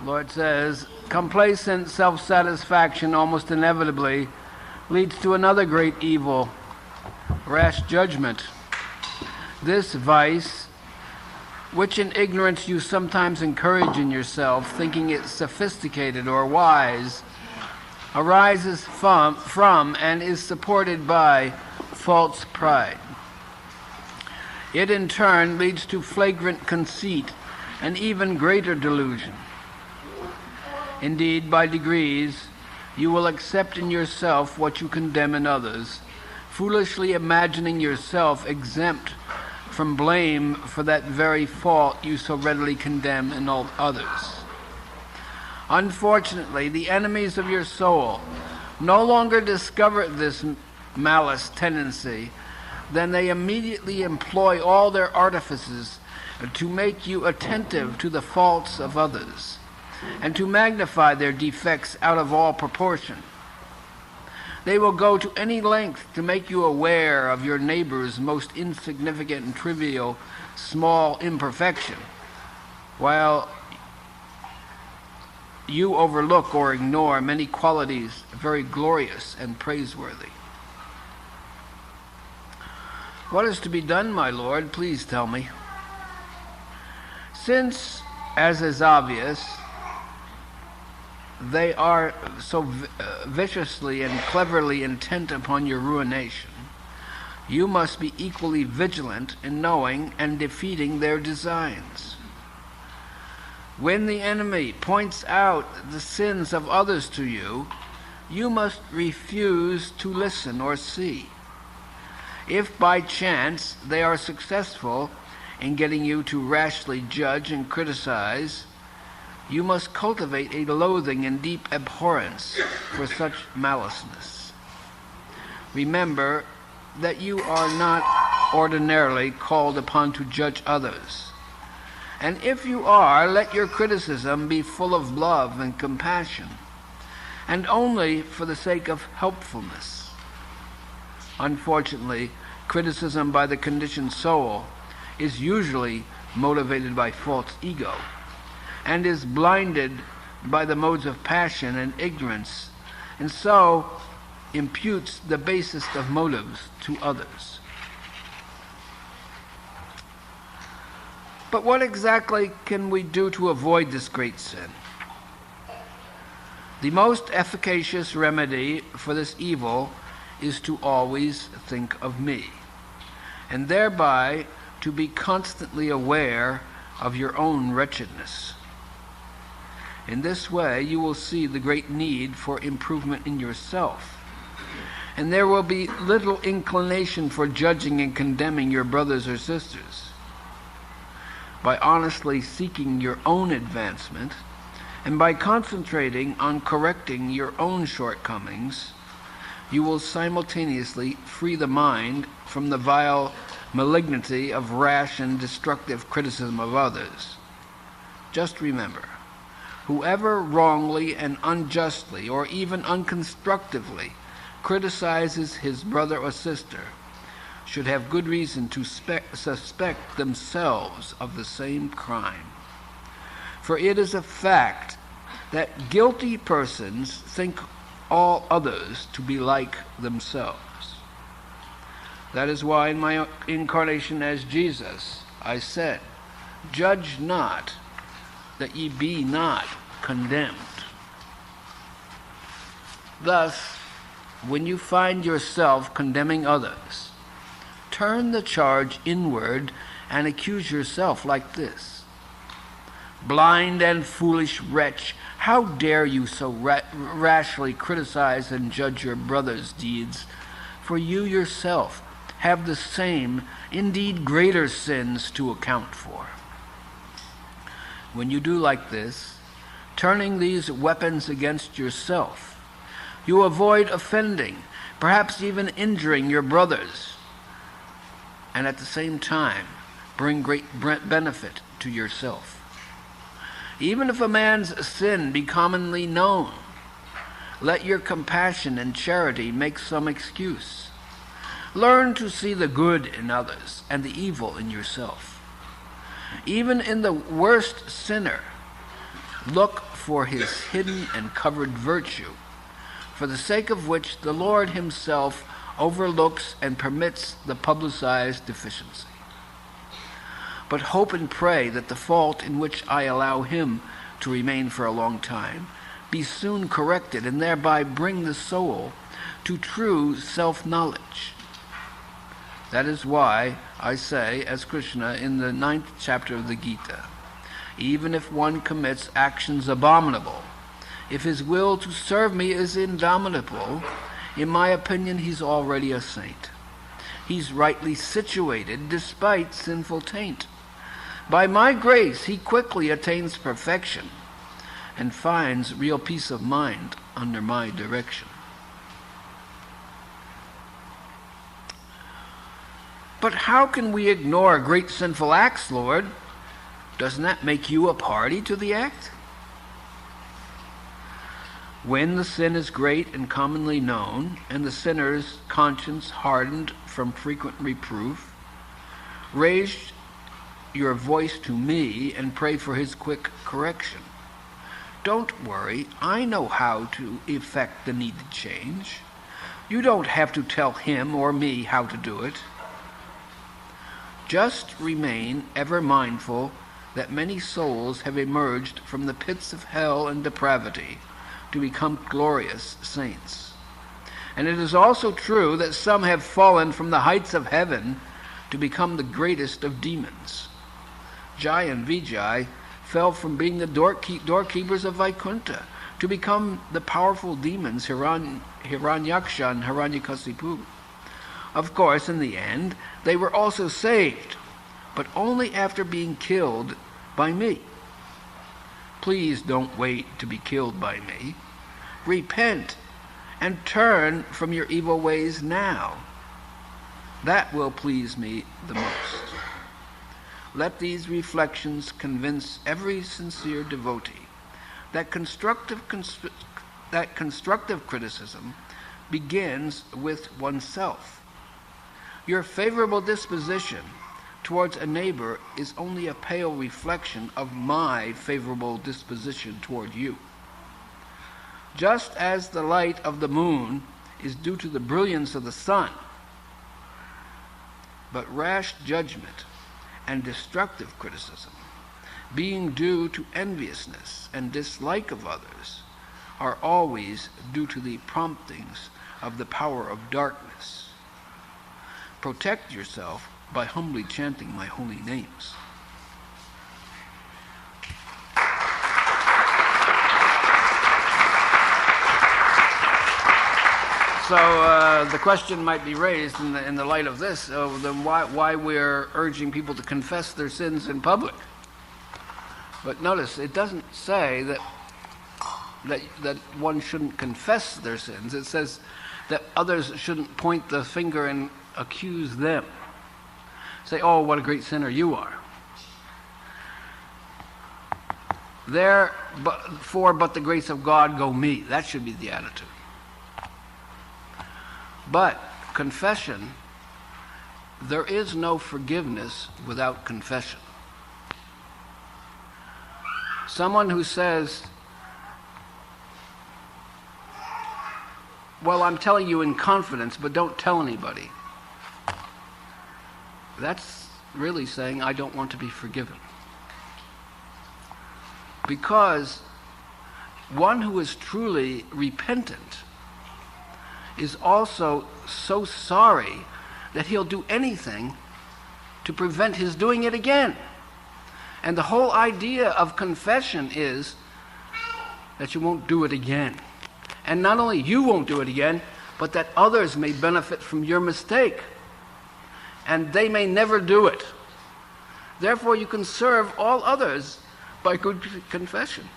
Lord says, complacent self-satisfaction almost inevitably leads to another great evil, rash judgment. This vice, which in ignorance you sometimes encourage in yourself, thinking it sophisticated or wise, arises from and is supported by false pride. It in turn leads to flagrant conceit and even greater delusion. Indeed, by degrees, you will accept in yourself what you condemn in others, foolishly imagining yourself exempt from blame for that very fault you so readily condemn in all others. Unfortunately, the enemies of your soul no longer discover this malice tendency, then they immediately employ all their artifices to make you attentive to the faults of others, and to magnify their defects out of all proportion. They will go to any length to make you aware of your neighbor's most insignificant and trivial small imperfection, while you overlook or ignore many qualities very glorious and praiseworthy. What is to be done, my Lord? Please tell me. Since, as is obvious, they are so viciously and cleverly intent upon your ruination, you must be equally vigilant in knowing and defeating their designs. When the enemy points out the sins of others to you, you must refuse to listen or see. If by chance they are successful in getting you to rashly judge and criticize, you must cultivate a loathing and deep abhorrence for such maliceness. Remember that you are not ordinarily called upon to judge others. And if you are, let your criticism be full of love and compassion, and only for the sake of helpfulness. Unfortunately, criticism by the conditioned soul is usually motivated by false ego, and is blinded by the modes of passion and ignorance, and so imputes the basest of motives to others. But what exactly can we do to avoid this great sin? The most efficacious remedy for this evil is to always think of me, and thereby to be constantly aware of your own wretchedness. In this way, you will see the great need for improvement in yourself, and there will be little inclination for judging and condemning your brothers or sisters. By honestly seeking your own advancement, and by concentrating on correcting your own shortcomings, you will simultaneously free the mind from the vile malignity of rash and destructive criticism of others. Just remember, whoever wrongly and unjustly, or even unconstructively, criticizes his brother or sister should have good reason to suspect themselves of the same crime. For it is a fact that guilty persons think all others to be like themselves. That is why in my incarnation as Jesus, I said, "Judge not, that ye be not condemned." Thus, when you find yourself condemning others, turn the charge inward and accuse yourself like this: "Blind and foolish wretch, how dare you so rashly criticize and judge your brother's deeds? For you yourself have the same, indeed greater sins to account for." When you do like this, turning these weapons against yourself, you avoid offending, perhaps even injuring your brothers, and at the same time bring great benefit to yourself. Even if a man's sin be commonly known, let your compassion and charity make some excuse. Learn to see the good in others and the evil in yourself. Even in the worst sinner, Look for his hidden and covered virtue, for the sake of which the Lord himself overlooks and permits the publicized deficiency. But hope and pray that the fault in which I allow him to remain for a long time be soon corrected, and thereby bring the soul to true self-knowledge. That is why I say, as Krishna in the 9th chapter of the Gita, even if one commits actions abominable, if his will to serve me is indomitable, in my opinion he's already a saint. He's rightly situated despite sinful taint. By my grace he quickly attains perfection and finds real peace of mind under my direction. But how can we ignore great sinful acts, Lord? Doesn't that make you a party to the act? When the sin is great and commonly known, and the sinner's conscience hardened from frequent reproof, raise your voice to me and pray for his quick correction. Don't worry, I know how to effect the needed change. You don't have to tell him or me how to do it. Just remain ever mindful that many souls have emerged from the pits of hell and depravity to become glorious saints. And it is also true that some have fallen from the heights of heaven to become the greatest of demons. Jai and Vijay fell from being the doorkeepers of Vaikuntha to become the powerful demons Hiranyaksha and Hiranyakasipu. Of course, in the end, they were also saved, but only after being killed by me. Please don't wait to be killed by me. Repent and turn from your evil ways now. That will please me the most. Let these reflections convince every sincere devotee that constructive criticism begins with oneself. Your favorable disposition towards a neighbor is only a pale reflection of my favorable disposition toward you. Just as the light of the moon is due to the brilliance of the sun, but rash judgment and destructive criticism, being due to enviousness and dislike of others, are always due to the promptings of the power of darkness. Protect yourself by humbly chanting my holy names. So the question might be raised in the light of this, then why we're urging people to confess their sins in public. But notice, it doesn't say that one shouldn't confess their sins. It says that others shouldn't point the finger and accuse them. Say, oh, what a great sinner you are. But the grace of God go me. That should be the attitude. But confession, there is no forgiveness without confession. Someone who says, well, I'm telling you in confidence, but don't tell anybody. That's really saying, I don't want to be forgiven. Because one who is truly repentant is also so sorry that he'll do anything to prevent his doing it again. And the whole idea of confession is that you won't do it again. And not only you won't do it again, but that others may benefit from your mistake. And they may never do it. Therefore, you can serve all others by good confession.